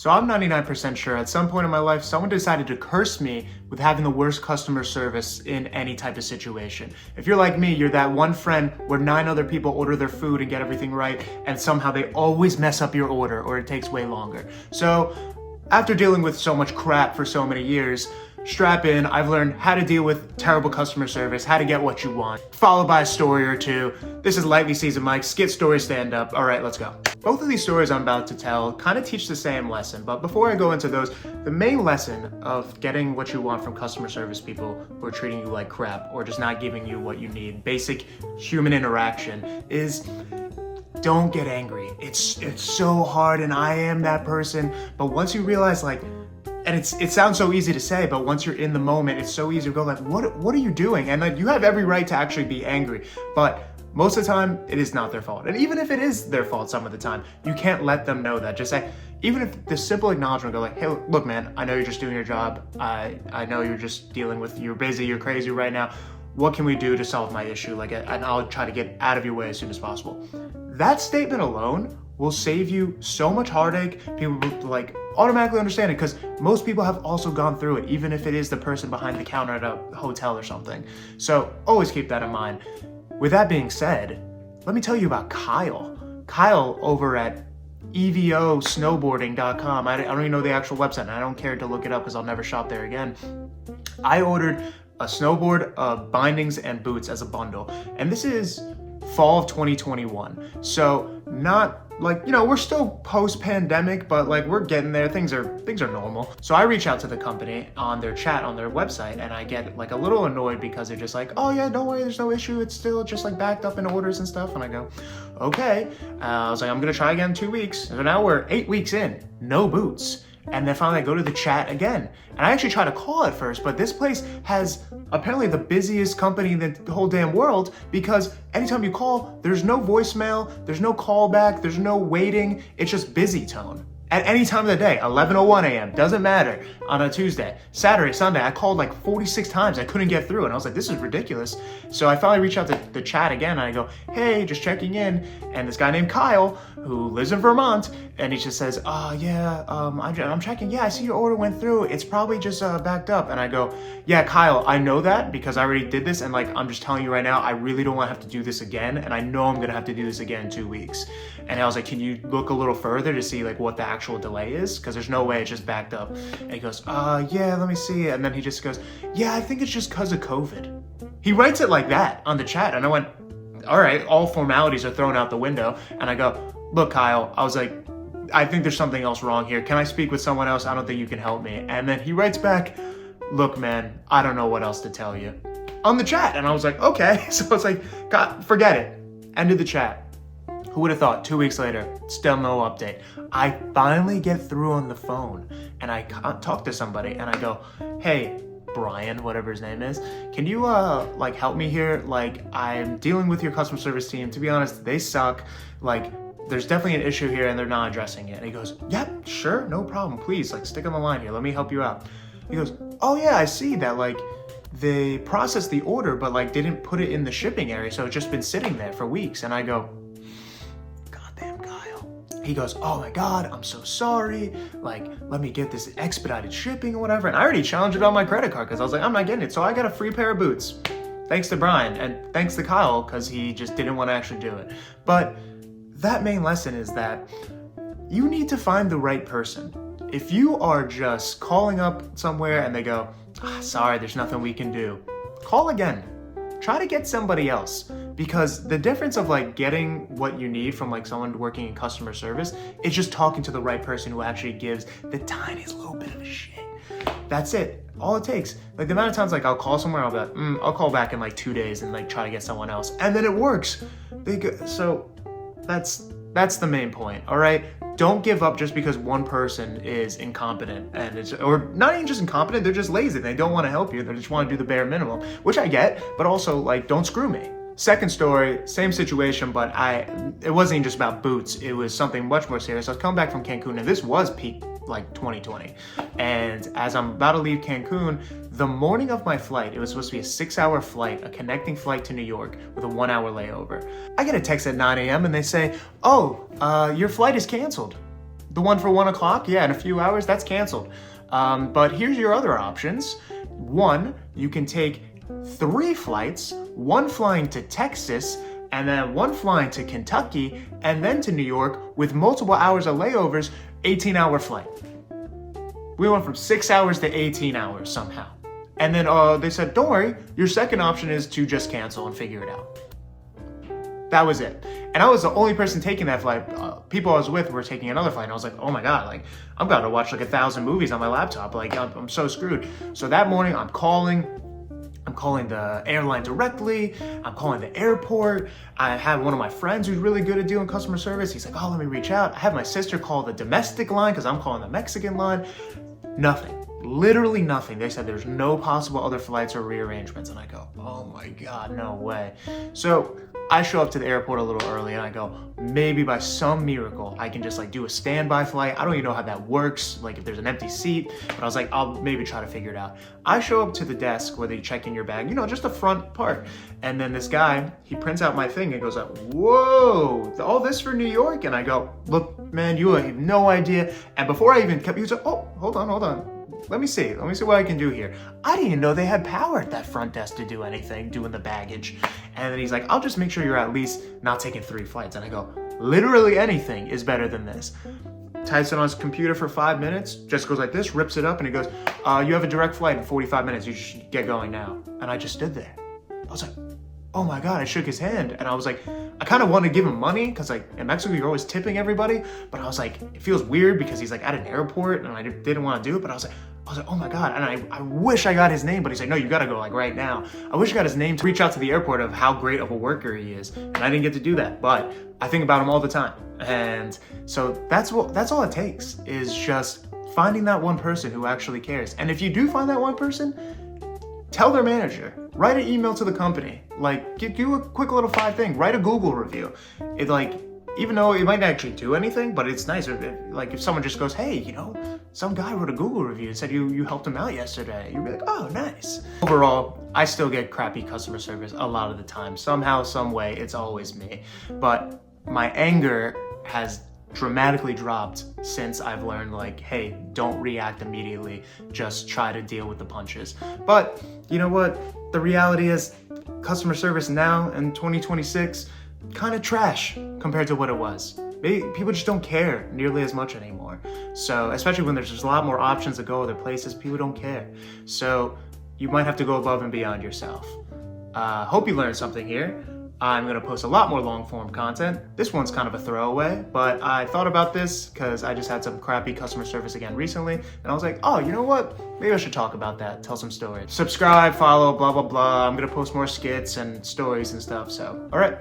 So I'm 99% sure at some point in my life, someone decided to curse me with having the worst customer service in any type of situation. If you're like me, you're that one friend where 9 other people order their food and get everything right, and somehow they always mess up your order or it takes way longer. So after dealing with so much crap for so many years, strap in, I've learned how to deal with terrible customer service, how to get what you want, followed by a story or two. This is Lightly Seasoned Mike's Skit Story Stand Up. All right, let's go. Both of these stories I'm about to tell kind of teach the same lesson, but before I go into those, the main lesson of getting what you want from customer service people who are treating you like crap or just not giving you what you need, basic human interaction, is don't get angry. It's so hard, and I am that person, but once you realize, like, and it sounds so easy to say, but once you're in the moment, it's so easy to go like, what are you doing? And like, you have every right to actually be angry, but most of the time, it is not their fault. And even if it is their fault some of the time, you can't let them know that. Just say, even if the simple acknowledgement go like, hey, look, man, I know you're just doing your job. I know you're just you're busy, you're crazy right now. What can we do to solve my issue? Like, and I'll try to get out of your way as soon as possible. That statement alone will save you so much heartache. People will like automatically understand it because most people have also gone through it, even if it is the person behind the counter at a hotel or something. So always keep that in mind. With that being said, let me tell you about Kyle. Kyle over at evosnowboarding.com. I don't even know the actual website, and I don't care to look it up because I'll never shop there again. I ordered a snowboard, bindings, and boots as a bundle. And this is fall of 2021. So not like, we're still post-pandemic, but like we're getting there. Things are normal. So I reach out to the company on their chat on their website, and I get like a little annoyed because they're just like, oh yeah, don't worry, there's no issue. It's still just like backed up in orders and stuff. And I go, okay. I was like, I'm gonna try again in 2 weeks. So now we're 8 weeks in, no boots. And then finally I go to the chat again. And I actually try to call at first, but this place has apparently the busiest company in the whole damn world, because anytime you call, there's no voicemail, there's no callback, there's no waiting, it's just busy tone. At any time of the day, 11:01 a.m., doesn't matter, on a Tuesday, Saturday, Sunday, I called like 46 times, I couldn't get through, and I was like, this is ridiculous. So I finally reached out to the chat again, and I go, hey, just checking in, and this guy named Kyle, who lives in Vermont, and he just says, I'm checking, yeah, I see your order went through, it's probably just backed up, and I go, yeah, Kyle, I know that, because I already did this, and like, I'm just telling you right now, I really don't want to have to do this again, and I know I'm gonna have to do this again in 2 weeks. And I was like, can you look a little further to see like what the actual delay is? Because there's no way it's just backed up. And he goes, yeah, let me see. And then he just goes, yeah, I think it's just because of COVID. He writes it like that on the chat. And I went, all right, all formalities are thrown out the window. And I go, look, Kyle, I was like, I think there's something else wrong here. Can I speak with someone else? I don't think you can help me. And then he writes back, look, man, I don't know what else to tell you on the chat. And I was like, okay. So I was like, God, forget it. Ended the chat. Who would have thought 2 weeks later, still no update. I finally get through on the phone and I talk to somebody and I go, hey, Brian, whatever his name is, can you like help me here? Like, I'm dealing with your customer service team. To be honest, they suck. Like, there's definitely an issue here and they're not addressing it. And he goes, yep, sure, no problem. Please, like, stick on the line here. Let me help you out. He goes, oh yeah, I see that, like, they processed the order, but like didn't put it in the shipping area. So it's just been sitting there for weeks. And I go, he goes, oh my God, I'm so sorry. Like, let me get this expedited shipping or whatever. And I already challenged it on my credit card because I was like, I'm not getting it. So I got a free pair of boots. Thanks to Brian and thanks to Kyle because he just didn't want to actually do it. But that main lesson is that you need to find the right person. If you are just calling up somewhere and they go, sorry, there's nothing we can do, call again. Try to get somebody else, because the difference of like getting what you need from like someone working in customer service is just talking to the right person who actually gives the tiniest little bit of a shit. That's it. All it takes. Like the amount of times like I'll call somewhere, I'll be like, I'll call back in like 2 days and like try to get someone else, and then it works. So that's the main point. All right. Don't give up just because one person is incompetent or not even just incompetent, they're just lazy. They don't want to help you. They just want to do the bare minimum, which I get, but also like, don't screw me. Second story, same situation, but it wasn't even just about boots. It was something much more serious. I was coming back from Cancun, and this was peak like 2020. And as I'm about to leave Cancun, the morning of my flight, it was supposed to be a 6-hour flight, a connecting flight to New York with a 1-hour layover. I get a text at 9 a.m. and they say, oh, your flight is canceled. The one for 1 o'clock, yeah, in a few hours, that's canceled. But here's your other options. One, you can take 3 flights, 1 flying to Texas, and then 1 flying to Kentucky, and then to New York with multiple hours of layovers, 18-hour flight. We went from 6 hours to 18 hours somehow. And then they said, don't worry, your second option is to just cancel and figure it out. That was it. And I was the only person taking that flight. People I was with were taking another flight. And I was like, oh my God, like I'm about to watch like 1,000 movies on my laptop. Like I'm so screwed. So that morning I'm calling the airline directly. I'm calling the airport. I have one of my friends who's really good at doing customer service. He's like, oh, let me reach out. I have my sister call the domestic line because I'm calling the Mexican line. Nothing. Literally nothing. They said there's no possible other flights or rearrangements. And I go, oh my God, no way. So I show up to the airport a little early and I go, maybe by some miracle, I can just like do a standby flight. I don't even know how that works, like if there's an empty seat, but I was like, I'll maybe try to figure it out. I show up to the desk where they check in your bag, just the front part. And then this guy, he prints out my thing and goes like, whoa, all this for New York? And I go, look, man, you have no idea. And before I even kept, he was like, oh, hold on. Let me see what I can do here. I didn't even know they had power at that front desk to do anything, doing the baggage. And then he's like, I'll just make sure you're at least not taking 3 flights. And I go, literally anything is better than this. Types it on his computer for 5 minutes, just goes like this, rips it up, and he goes, you have a direct flight in 45 minutes. You should get going now. And I just stood there. I was like, oh my God, I shook his hand. And I was like, I kind of wanted to give him money because like in Mexico, you're always tipping everybody. But I was like, it feels weird because he's like at an airport and I didn't want to do it. But I was like, oh my God. And I wish I got his name, but he's like, no, you got to go like right now. I wish I got his name to reach out to the airport of how great of a worker he is. And I didn't get to do that, but I think about him all the time. And so that's all it takes is just finding that one person who actually cares. And if you do find that one person, tell their manager, write an email to the company, like do a quick little 5 thing, write a Google review. It like, even though it might not actually do anything, but it's nice if someone just goes, hey, some guy wrote a Google review and said you helped him out yesterday. You'd be like, oh, nice. Overall, I still get crappy customer service a lot of the time. Somehow, some way, it's always me. But my anger has dramatically dropped since I've learned like, hey, don't react immediately, just try to deal with the punches. But you know what? The reality is customer service now in 2026, kind of trash compared to what it was. People just don't care nearly as much anymore. So especially when there's just a lot more options to go other places, people don't care. So you might have to go above and beyond yourself. Hope you learned something here. I'm going to post a lot more long form content. This one's kind of a throwaway, but I thought about this because I just had some crappy customer service again recently. And I was like, oh, you know what? Maybe I should talk about that, tell some stories. Subscribe, follow, blah, blah, blah. I'm going to post more skits and stories and stuff. So, all right.